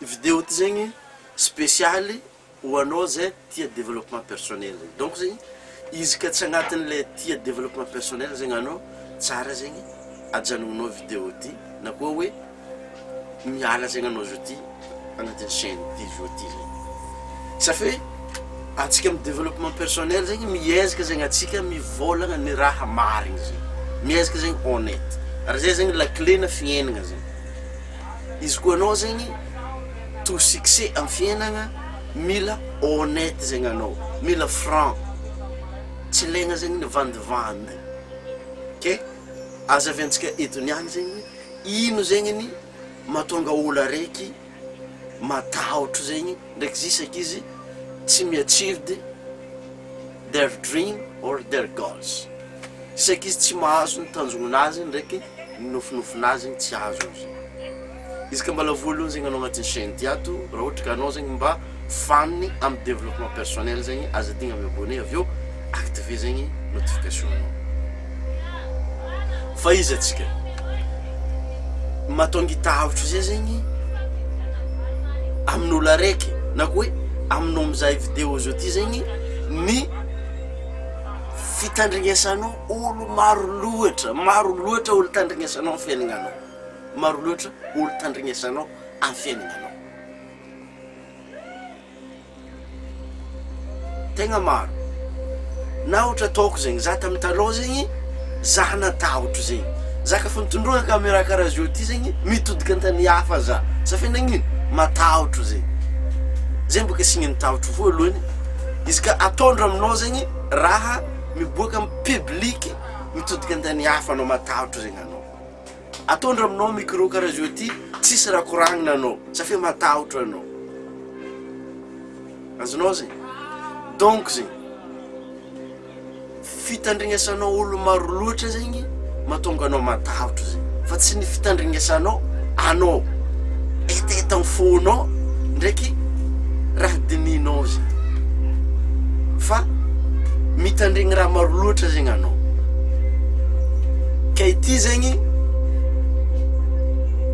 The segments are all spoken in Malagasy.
vidéo ty zegny spécialy ho anao zay tia développement personnel. Donc zegny izy ka tsy agnatin'le tia développement personnel zegny anao, tsara zegny ajanonao vidéo ty na koa hoe miala zegny anao zo ty agnatin'ny chaîne ty zo ty zegny. Safe atsika amin'ny développement personnel zegny miezaka zegny atsika mivôlagna ny raha marigny zegny, miezaka zegny honnête, ary zay zegny la clé na fiainagna zegny. Izy koa anao zegny to succès amin'ny fiainagna mila honnête zegny anao, mila franc, tsy ilaigna zegny ny vandivandy. Ok, azaviantsika eto niany zegny ino zegny ny mahatonga olo araiky matahotra zegny ndraiky zisaka izy tsy mi-achieved their dream or their goals. Isaky izy tsy mahazo ny tanjognanazy ndraiky nofinofonazy zegny tsy azo izy. Izy ka mbala voalohany zegny anao agnatin'ny chaîne ty ato, raha ohatra ka anao zegny mba fanny amin'ny développement personnel zegny, aza tegna mi-abonné avy eo activer zegny notification anao. Fa izy atsika mahatonga hitahotra zay zegny amin'olo araiky na koa hoe aminao mizaha vidéo zao ty zegny ny fitandrignesanao olo maro loatra olo tandrignesanao amin'ny fiaignanao, maro loatra olo tandrignesanao amin'ny fiaignanao, tegna maro. Na ohatra ataoko zegny za tamin'ny taloha zegny za natahotra zegny, za ka fa nitondroana caméra karaha zao ty zegny mitodika antany hafa za safe nagnino matahotra zegny. Zay mboka signy nitahotra voalohany. Izy ka atondro aminao zegny raha miboaka amin'ny public mitodika antany hafa anao matahotra zegny anao. Atondro aminao micro karaha zao ty tsisy raha koragnina anao safe matahotra anao. Azonao zegny. Donc zegny fitandrignesanao olo maro loatra zegny mahatonga anao matahotra zegny, fa tsy ny fitandrignesanao anao eteta amin'ny fonao ndraiky raha dininao zegny, fa mitandregny raha maro loatra zegny anao. Ka ity zegny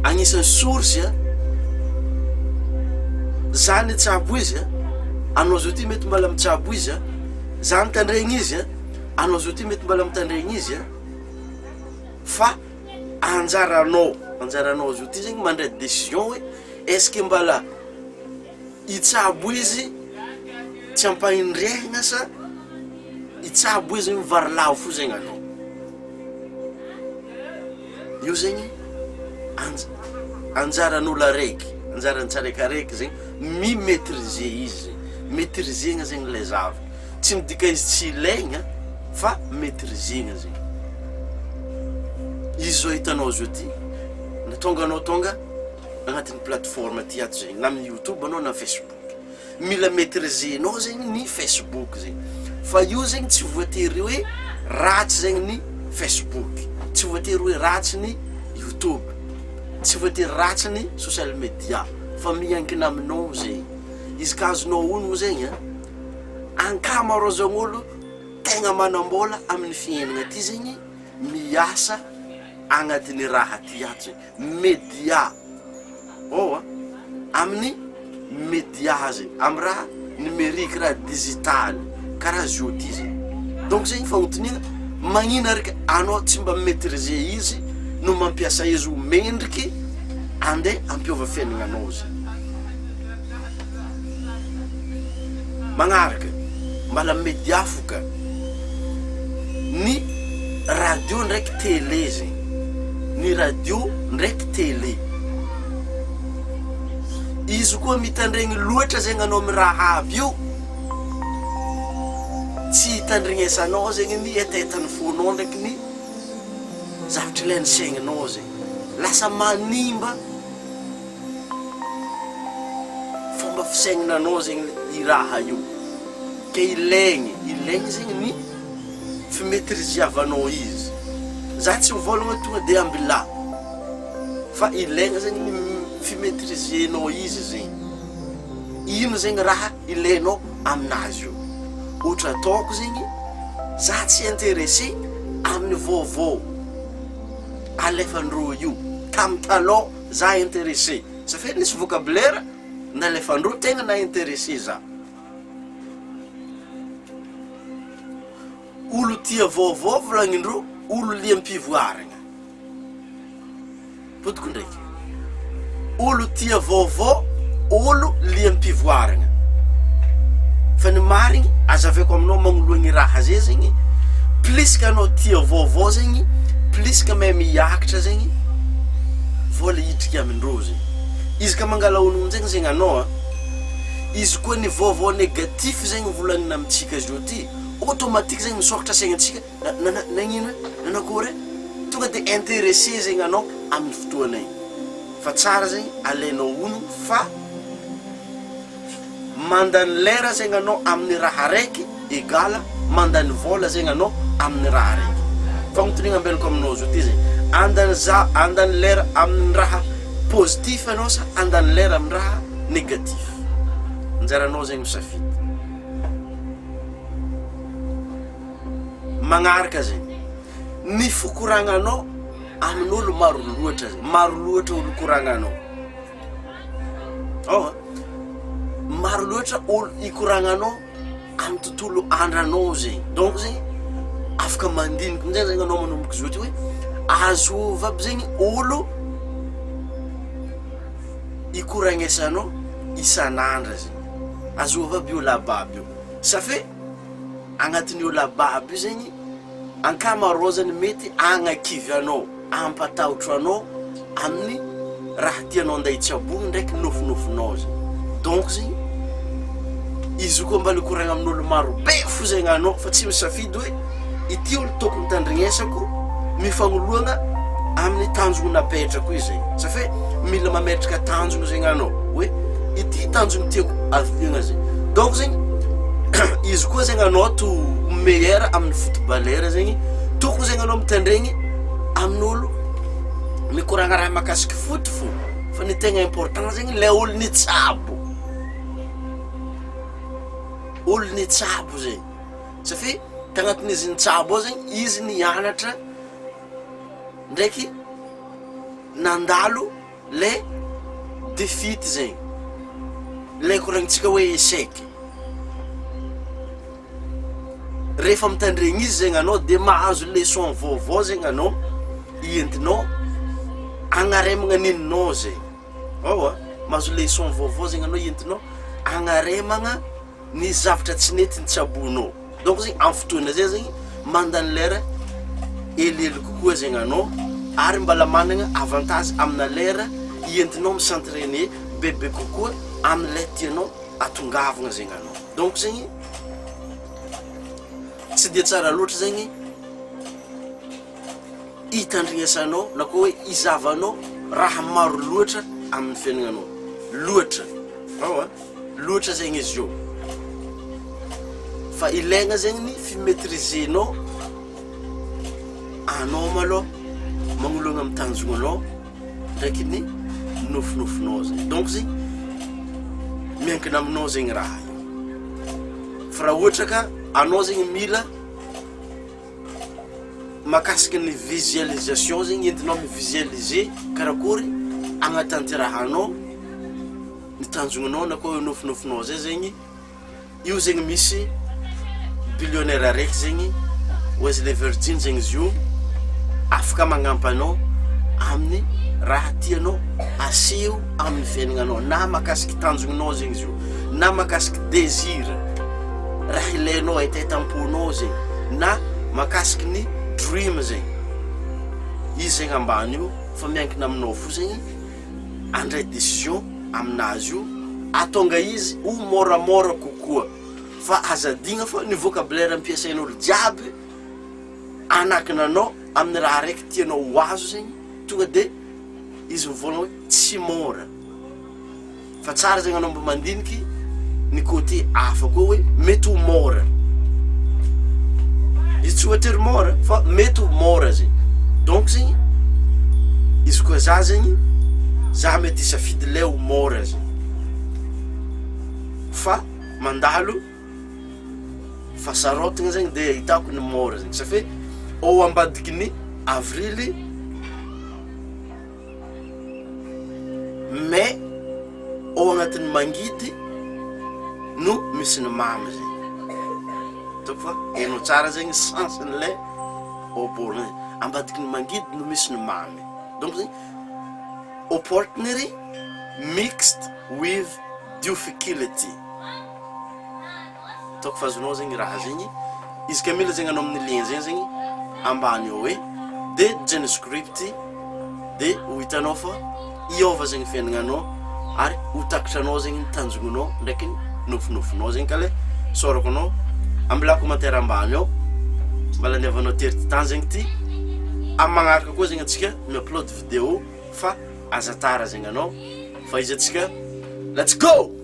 agnisan'ny source zany tsabo izy anao zao ty mety mbala mitsabo izy, za mitandregny izy anao zao ty mety mbala mitandregny izy, fa anjaranao zao ty zegny mandray décision hoe est-ce que mbala itsabo izy tsy ampaindrehagna sa itsabo izy mivarilavo fo zegny anao. Io zegny anjaran'olo araiky, anjaran'ny tsaraikaraiky zegny mi-maîtriser izy, maîtrisegna zegny le zava, tsy midika izy tsy ilaigna fa maîtrisegna zegny. Izy zao hitanao zao ty natonga anao tonga agnatin'ny plateforme ty ato zegny, na amin'ny YouTube anao na Facebook, mila maîtrisenao zegny ny Facebook zegny. Fa io zegny tsy voatery hoe ratsy zegny ny Facebook, tsy voatery hoe ratsy ny YouTube, tsy voatery ratsy ny social media, fa miankina aminao zegny. Izy ka azonao ono zegny ankamaroazagny olo tegna manambola amin'ny fiainagna ty zegny miasa agnatin'ny raha ty ato zegny, media. Amin'ny media zegny, amin'ny raha numérique, raha digitaly karaha zao ty zegny. Donc zegny fagnotoniana magnino araka anao tsy mba maîtriser izy no mampiasa izy ho mendriky andeha ampiova fiaignanao zegny. Magnaraka mbala media foka ny radio ndraiky télé zegny, ny radio ndraiky télé izy koa mitandregny loatra zegny anao amin'ny raha aby io, tsy hitandregnesanao zegny ny etetany fonao ndraiky ny zavatra ilain'ny saigninao zegny, lasa manimba fomba fisaigninanao zegny i raha io. Ka ilaigny zegny ny fimaîtriseavanao izy. Za tsy mivolagna tonga de ambila, fa ilaigna zegny ny fimaîtrisenao izy zegny. Ino zegny raha ilainao aminazy io. Ohatra ataoko zegny za tsy intéressé amin'ny vaovao alefandreo io, tamin'ny taloha za intéressé ça fait nisy vocabulaire nalefandreo tegna na intéressé za olo tia vaovao volagnindreo olo liam-pivoaragna potoko ndraiky olo tia vaovao olo liam-pivoaragna fa ny marigny azaveko aminao magnoloagny raha zay zegny plus ka anao tia vaovao zegny plus ka mahay miakatra zegny vola hidriky amindreo zegny izy ka mangala olo zegny zegny anao izy koa ny vaovao négatif zegny volagnina amitsika zio ty automatique zegny misokatra saignatsika nagnino nanakory tonga de intéressé zegny anao amin'ny fotoana igny fa tsara zegny alainao ono fa mandany lera zegny anao amin'ny raha raiky égala mandany vola zegny anao amin'ny raha raiky fagnotonigna ambelako aminao zio ty zegny andany lera amin'ny raha positif anao sa andany lera amin'ny raha négatif anjaranao zegny misafidy magnaraka zegny ny fikoragnanao amin'olo maro loatra zegny maro loatra olo koragnanao maro loatra olo ikoragnanao amin'ny tontolo andranao zegny donc zegny afaka mandiniky amin'izay zegny anao manomboky zio ty hoe azova aby zegny olo ikoragnesanao isan'andra zegny azova aby io lababy io safe agnatin'ny io lababy io zegny ankamarozany mety agnakivy anao ampatahotra anao amin'ny raha tianao anday tsabogny ndraiky nofinofinao zegny donc zegny izy koa mba likoragna amin'olo maro be fo zegny anao fa tsy misafidy hoe ity olo tokony tandrignesako mifagnoloagna amin'ny tanjogny napetrako izy zegny safe mila mametraka tanjogny zegny anao hoe ity tanjogny tiako aviagna zegny donc zegny izy koa zegny anao to meilleur amin'ny footballeur zegny tokony zegny anao mitandregny amin'olo mikoragna raha makasiky foot fo fa ny tegna important zegny le olo nitsabo olo nitsabo zegny safe tagnatin'izy nitsabo ao zegny izy nianatra ndraiky nandalo le défite zegny le koragnitsika hoe échec rehefa mitandregny izy zegny anao de mahazo leçon vaovao zegny anao ientinao agnaremagna ninonao zegny mahazo leçon vaovao zegny anao ientinao agnaremagna ny zavatra tsy nety nitsabonao donc zegny amin'ny fotoana zay zegny mandany lera eliely kokoa zegny anao ary mbala managna avantage amina lera ientinao misentraîner bebe kokoa amin'ilay tianao atongavagna zegny anao donc zegny tsy de tsara loatra zegny itandrignesanao na koa hoe izavanao raha maro loatra amin'ny fiaignanao loatra loatra zegny izy io fa ilaigna zegny ny fimaîtrisenao anao malôha magnoloagna amin'ny tanjognanao ndraiky ny nofinofinao zegny donc zegny miankina aminao zegny raha io fa raha ohatra ka anao zegny mila makasiky ny visualisation zegny entinao mivisualiser karakory agnatanterahanao ny tanjognanao na koa hoe nofinofinao zay zegny io zegny misy billionnaire araiky zegny Wesley Virgin zegny izy io afaka magnampy anao amin'ny raha tianao aseho amin'ny fiaignanao na makasiky tanjognanao zegny izy io na makasiky désir raha ilainao etaetam-ponao zegny na makasiky ny dream zegny izy zegny ambany io fa miankina aminao fo zegny andray décision aminazy io atonga izy ho moramora kokoa fa azadigna fa ny vocabulaire ampiasain'olo jiaby anakinanao amin'ny raha raiky tianao ho azo zegny tonga de izy mivolagna hoe tsy mora fa tsara zegny anao mba mandiniky ny côté hafa koa hoe mety ho mora izy tsy voatery mora fa mety ho mora zegny donc zegny izy koa za zegny za mety isafidy le ho mora zegny fa mandalo fasarotigna zegny de hitako ny mora zegny safe ao ambadiky ny avrily mais ao agnatin'ny mangidy no misy ny mamy zegny toko fa hainao tsara zegny sensen'lay oboly ambadiky ny mangidy no misy ny mamy donc zegny opportunity mixed with difficulty toko fa azonao zegny raha zegny izy ka mila zegny anao amin'ny ligny zegny zegny ambany eo hoe de Genescript de ho hitanao fa iova zegny fiainagnanao ary ho takatranao zegny ny tanjognanao ndraiky nofonofonao zegny ka le sorako anao ambilako commentaire ambany ao mbala niavanao tery ty temps zegny ty amin'ny magnaraka koa zegny atsika mi-upload vidéo fa aza tara zegny anao fa izy atsika let's go.